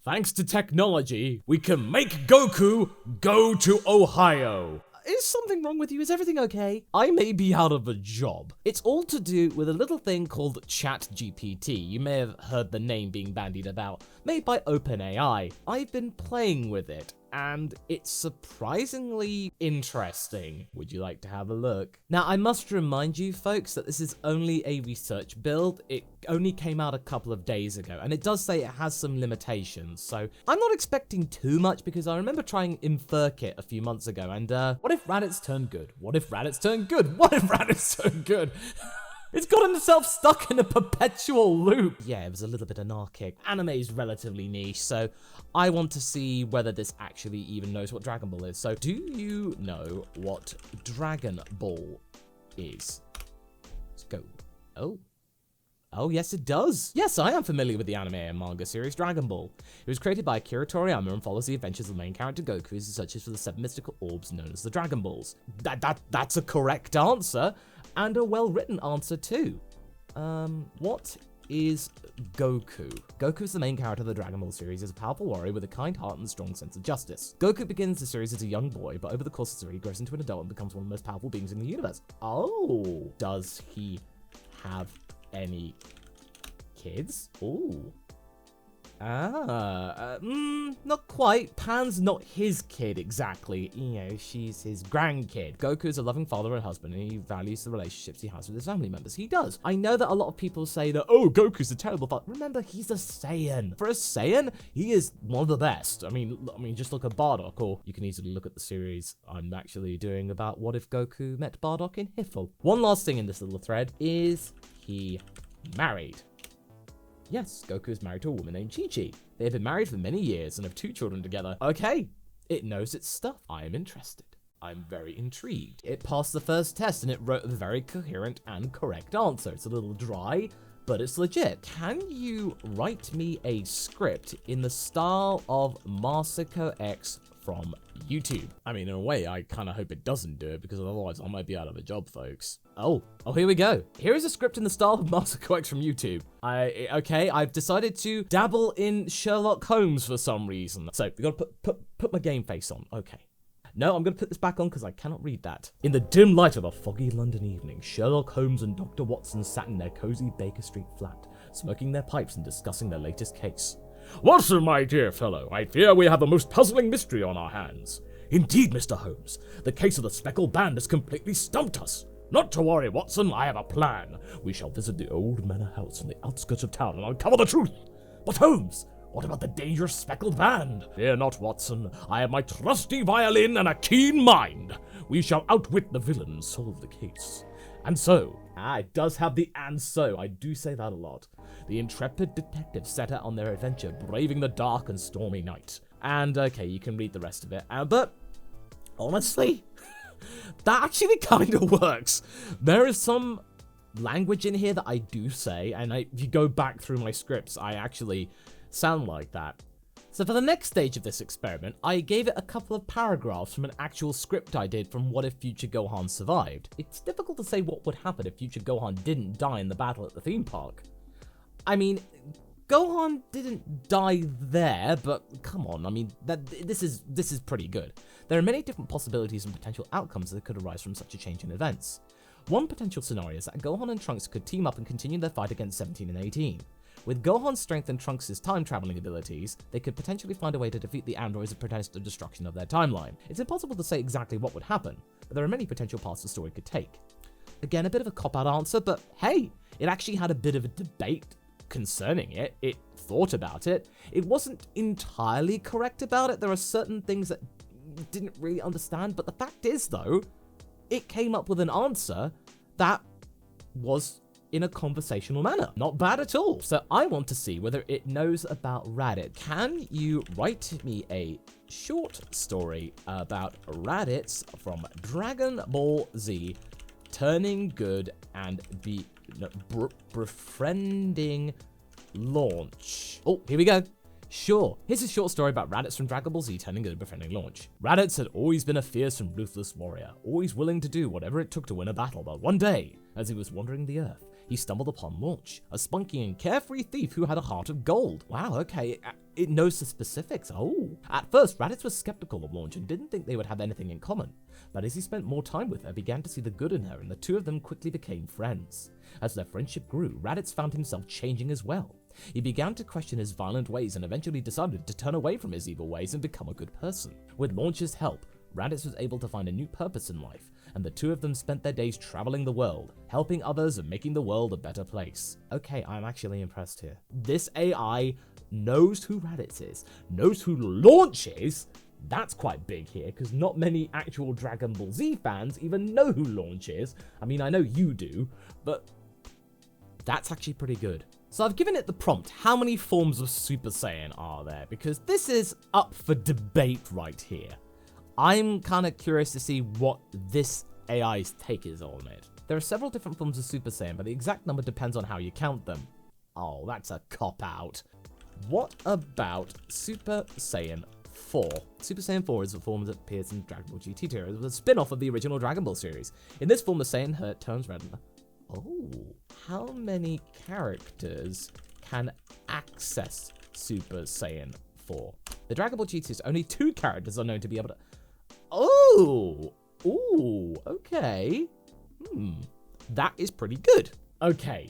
Thanks to technology, we can make Goku go to Ohio. Is something wrong with you? Is everything okay? I may be out of a job. It's all to do with a little thing called ChatGPT. You may have heard the name being bandied about, made by OpenAI. I've been playing with it, and it's surprisingly interesting. Would you like to have a look? Now, I must remind you folks that this is only a research build. It only came out a couple of days ago, and it does say it has some limitations, so I'm not expecting too much because I remember trying InferKit a few months ago, and what if Raditz turned good? What if Raditz turned good? What if Raditz turned good? It's gotten itself stuck in a perpetual loop. Yeah, it was a little bit anarchic. Anime is relatively niche, so I want to see whether this actually even knows what Dragon Ball is. So, do you know what Dragon Ball is? Let's go. Oh, yes, it does. Yes, I am familiar with the anime and manga series Dragon Ball. It was created by Akira Toriyama and follows the adventures of the main character Goku as he searches for the 7 mystical orbs known as the Dragon Balls. That's a correct answer, and a well-written answer too. What is Goku? Goku is the main character of the Dragon Ball series. He's a powerful warrior with a kind heart and a strong sense of justice. Goku begins the series as a young boy, but over the course of the series, he grows into an adult and becomes one of the most powerful beings in the universe. Oh, does he have any kids? Ooh. Not quite. Pan's not his kid exactly. You know, she's his grandkid. Goku is a loving father and husband, and he values the relationships he has with his family members. He does. I know that a lot of people say that, oh, Goku's a terrible father. Remember, he's a Saiyan. For a Saiyan, he is one of the best. I mean, just look at Bardock, or you can easily look at the series I'm actually doing about what if Goku met Bardock in Hiffle. One last thing in this little thread, is he married? Yes, Goku is married to a woman named Chi-Chi. They have been married for many years and have 2 children together. Okay, it knows its stuff. I am interested. I'm very intrigued. It passed the first test and it wrote a very coherent and correct answer. It's a little dry, but it's legit. Can you write me a script in the style of MasakoX from YouTube? I mean, in a way, I kind of hope it doesn't do it, because otherwise I might be out of a job, folks. Oh, here we go. Here is a script in the style of MasakoX from YouTube. I've decided to dabble in Sherlock Holmes for some reason. So we gotta put my game face on. Okay. No, I'm gonna put this back on because I cannot read that. In the dim light of a foggy London evening, Sherlock Holmes and Dr. Watson sat in their cozy Baker Street flat, smoking their pipes and discussing their latest case. Watson, my dear fellow, I fear we have a most puzzling mystery on our hands. Indeed, Mr. Holmes, the case of the speckled band has completely stumped us. Not to worry, Watson, I have a plan. We shall visit the old manor house on the outskirts of town and uncover the truth. But Holmes, what about the dangerous speckled band? Fear not, Watson. I have my trusty violin and a keen mind. We shall outwit the villain and solve the case. And so, it does have the "and so." I do say that a lot. The intrepid detectives set out on their adventure, braving the dark and stormy night. And, okay, you can read the rest of it. But, honestly, that actually kind of works. There is some language in here that I do say, and if you go back through my scripts, I actually sound like that. So for the next stage of this experiment, I gave it a couple of paragraphs from an actual script I did from What If Future Gohan Survived. It's difficult to say what would happen if Future Gohan didn't die in the battle at the theme park. I mean, Gohan didn't die there, but come on, I mean, this is pretty good. There are many different possibilities and potential outcomes that could arise from such a change in events. One potential scenario is that Gohan and Trunks could team up and continue their fight against 17 and 18. With Gohan's strength and Trunks' time-traveling abilities, they could potentially find a way to defeat the androids and prevent the destruction of their timeline. It's impossible to say exactly what would happen, but there are many potential paths the story could take. Again, a bit of a cop-out answer, but hey, it actually had a bit of a debate concerning it. It thought about it. It wasn't entirely correct about it. There are certain things that didn't really understand, but the fact is, though, it came up with an answer that was in a conversational manner. Not bad at all. So I want to see whether it knows about Raditz. Can you write me a short story about Raditz from Dragon Ball Z turning good and befriending launch? Oh, here we go. Sure, here's a short story about Raditz from Dragon Ball Z turning good and befriending launch. Raditz had always been a fierce and ruthless warrior, always willing to do whatever it took to win a battle, but one day, as he was wandering the earth, he stumbled upon Launch, a spunky and carefree thief who had a heart of gold. Wow, okay, it knows the specifics. Oh. At first, Raditz was skeptical of Launch and didn't think they would have anything in common. But as he spent more time with her, began to see the good in her, and the two of them quickly became friends. As their friendship grew, Raditz found himself changing as well. He began to question his violent ways and eventually decided to turn away from his evil ways and become a good person. With Launch's help, Raditz was able to find a new purpose in life, and the two of them spent their days traveling the world, helping others and making the world a better place. Okay, I'm actually impressed here. This AI knows who Raditz is, knows who Launch is. That's quite big here, because not many actual Dragon Ball Z fans even know who Launch is. I mean, I know you do, but that's actually pretty good. So I've given it the prompt, how many forms of Super Saiyan are there? Because this is up for debate right here. I'm kind of curious to see what this AI's take is on it. There are several different forms of Super Saiyan, but the exact number depends on how you count them. Oh, that's a cop-out. What about Super Saiyan 4? Super Saiyan 4 is a form that appears in Dragon Ball GT. It was a spin-off of the original Dragon Ball series. In this form, the Saiyan hurt turns red. Oh, how many characters can access Super Saiyan 4? The Dragon Ball GT is only 2 characters are known to be able to... Oh! Ooh, okay. That is pretty good. Okay,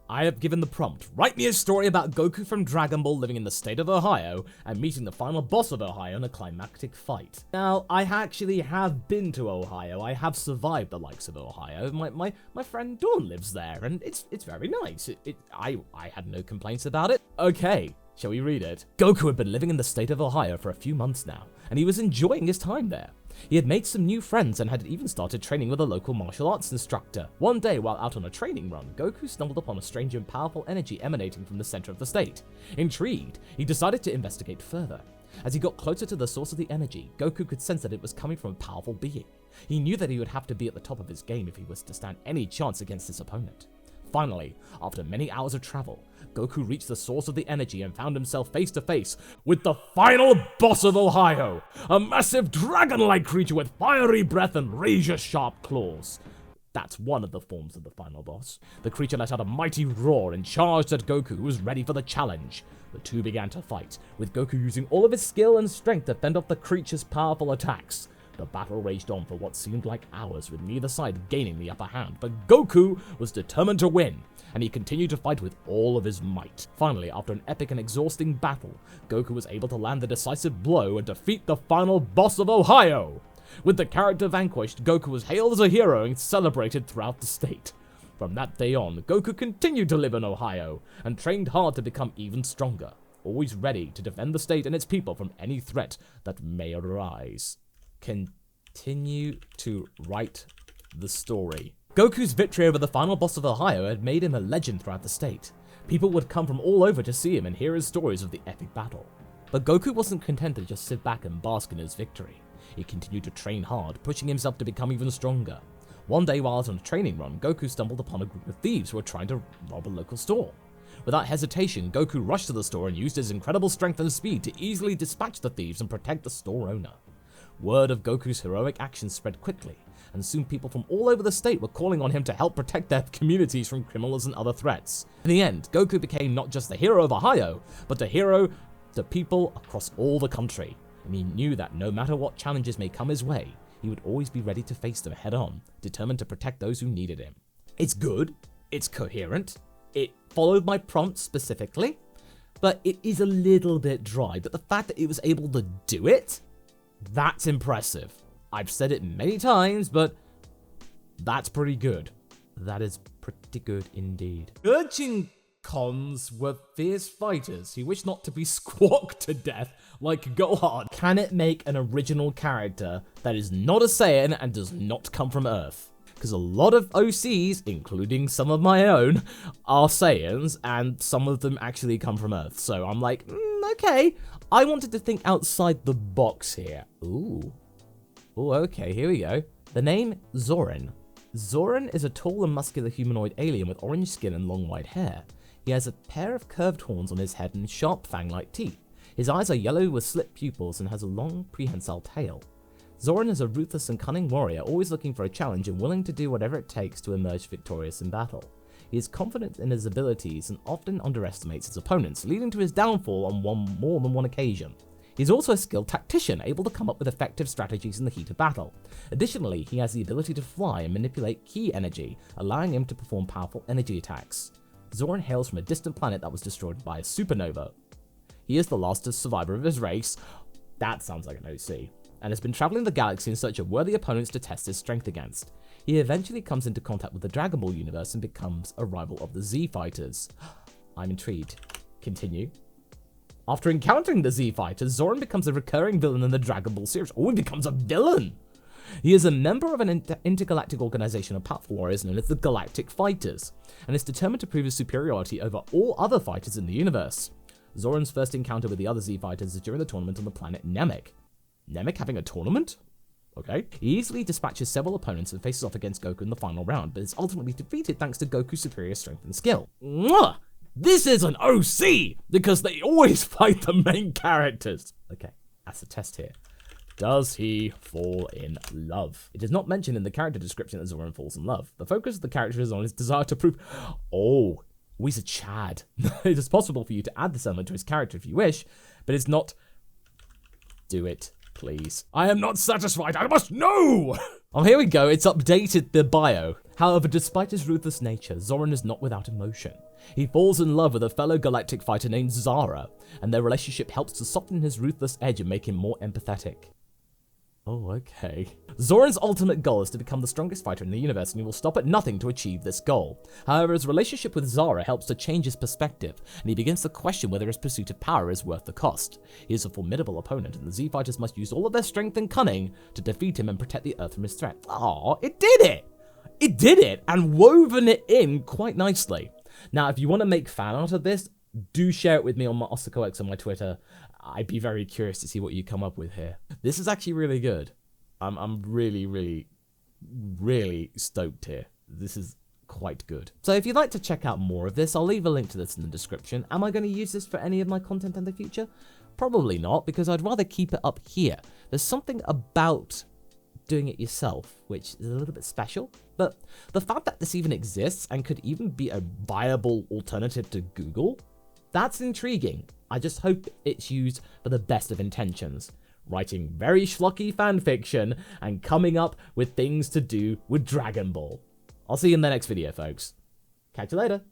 I have given the prompt. Write me a story about Goku from Dragon Ball living in the state of Ohio and meeting the final boss of Ohio in a climactic fight. Now, I actually have been to Ohio. I have survived the likes of Ohio. My friend Dawn lives there, and it's very nice. I had no complaints about it. Okay, shall we read it? Goku had been living in the state of Ohio for a few months now, and he was enjoying his time there. He had made some new friends and had even started training with a local martial arts instructor. One day, while out on a training run, Goku stumbled upon a strange and powerful energy emanating from the center of the state. Intrigued, he decided to investigate further. As he got closer to the source of the energy, Goku could sense that it was coming from a powerful being. He knew that he would have to be at the top of his game if he was to stand any chance against his opponent. Finally, after many hours of travel, Goku reached the source of the energy and found himself face to face with the final boss of Ohio, a massive dragon-like creature with fiery breath and razor-sharp claws. That's one of the forms of the final boss. The creature let out a mighty roar and charged at Goku, who was ready for the challenge. The two began to fight, with Goku using all of his skill and strength to fend off the creature's powerful attacks. The battle raged on for what seemed like hours, with neither side gaining the upper hand, but Goku was determined to win, and he continued to fight with all of his might. Finally, after an epic and exhausting battle, Goku was able to land the decisive blow and defeat the final boss of Ohio. With the character vanquished, Goku was hailed as a hero and celebrated throughout the state. From that day on, Goku continued to live in Ohio, and trained hard to become even stronger, always ready to defend the state and its people from any threat that may arise. Continue to write the story. Goku's victory over the final boss of Ohio had made him a legend throughout the state. People would come from all over to see him and hear his stories of the epic battle. But Goku wasn't content to just sit back and bask in his victory. He continued to train hard, pushing himself to become even stronger. One day while on a training run, Goku stumbled upon a group of thieves who were trying to rob a local store. Without hesitation, Goku rushed to the store and used his incredible strength and speed to easily dispatch the thieves and protect the store owner. Word of Goku's heroic actions spread quickly, and soon people from all over the state were calling on him to help protect their communities from criminals and other threats. In the end, Goku became not just the hero of Ohio, but a hero to people across all the country, and he knew that no matter what challenges may come his way, he would always be ready to face them head on, determined to protect those who needed him. It's good, it's coherent, it followed my prompt specifically, but it is a little bit dry, but the fact that it was able to do it, that's impressive. I've said it many times, but that's pretty good. That is pretty good indeed. Urchin cons were fierce fighters who wished not to be squawked to death like Gohan. Can it make an original character that is not a Saiyan and does not come from Earth? Because a lot of OCs, including some of my own, are Saiyans, and some of them actually come from Earth. So I'm like, okay. I wanted to think outside the box here. Ooh, okay, here we go. The name Zorin. Zorin is a tall and muscular humanoid alien with orange skin and long white hair. He has a pair of curved horns on his head and sharp fang-like teeth. His eyes are yellow with slit pupils and has a long, prehensile tail. Zorin is a ruthless and cunning warrior, always looking for a challenge and willing to do whatever it takes to emerge victorious in battle. He is confident in his abilities and often underestimates his opponents, leading to his downfall on more than one occasion. He's also a skilled tactician, able to come up with effective strategies in the heat of battle. Additionally, he has the ability to fly and manipulate ki energy, allowing him to perform powerful energy attacks. Zoran hails from a distant planet that was destroyed by a supernova. He is the last survivor of his race, that sounds like an OC, and has been traveling the galaxy in search of worthy opponents to test his strength against. He eventually comes into contact with the Dragonball universe and becomes a rival of the Z Fighters. I'm intrigued. Continue. After encountering the Z Fighters, Zoran becomes a recurring villain in the Dragonball series. Oh, he becomes a villain! He is a member of an intergalactic organization of powerful warriors known as the Galactic Fighters, and is determined to prove his superiority over all other fighters in the universe. Zoran's first encounter with the other Z Fighters is during the tournament on the planet Namek. Namek having a tournament? Okay. He easily dispatches several opponents and faces off against Goku in the final round, but is ultimately defeated thanks to Goku's superior strength and skill. Mwah! This is an OC, because they always fight the main characters. Okay, that's a test here. Does he fall in love? It is not mentioned in the character description that Zoran falls in love. The focus of the character is on his desire to prove... Oh, he's a Chad. It is possible for you to add this element to his character if you wish, but it's not... Do it, please. I am not satisfied. I must know! Oh, here we go. It's updated the bio. However, despite his ruthless nature, Zoran is not without emotion. He falls in love with a fellow galactic fighter named Zara, and their relationship helps to soften his ruthless edge and make him more empathetic. Oh, okay. Zoran's ultimate goal is to become the strongest fighter in the universe, and he will stop at nothing to achieve this goal. However, his relationship with Zara helps to change his perspective, and he begins to question whether his pursuit of power is worth the cost. He is a formidable opponent, and the Z Fighters must use all of their strength and cunning to defeat him and protect the Earth from his threat. Aw, it did it! It did it, and woven it in quite nicely. Now, if you want to make fan art of this, do share it with me on MasakoX on my Twitter. I'd be very curious to see what you come up with here. This is actually really good. I'm really, really, really stoked here. This is quite good. So if you'd like to check out more of this, I'll leave a link to this in the description. Am I going to use this for any of my content in the future? Probably not, because I'd rather keep it up here. There's something about doing it yourself, which is a little bit special, but the fact that this even exists and could even be a viable alternative to Google, that's intriguing. I just hope it's used for the best of intentions, writing very schlocky fanfiction and coming up with things to do with Dragon Ball. I'll see you in the next video, folks. Catch you later.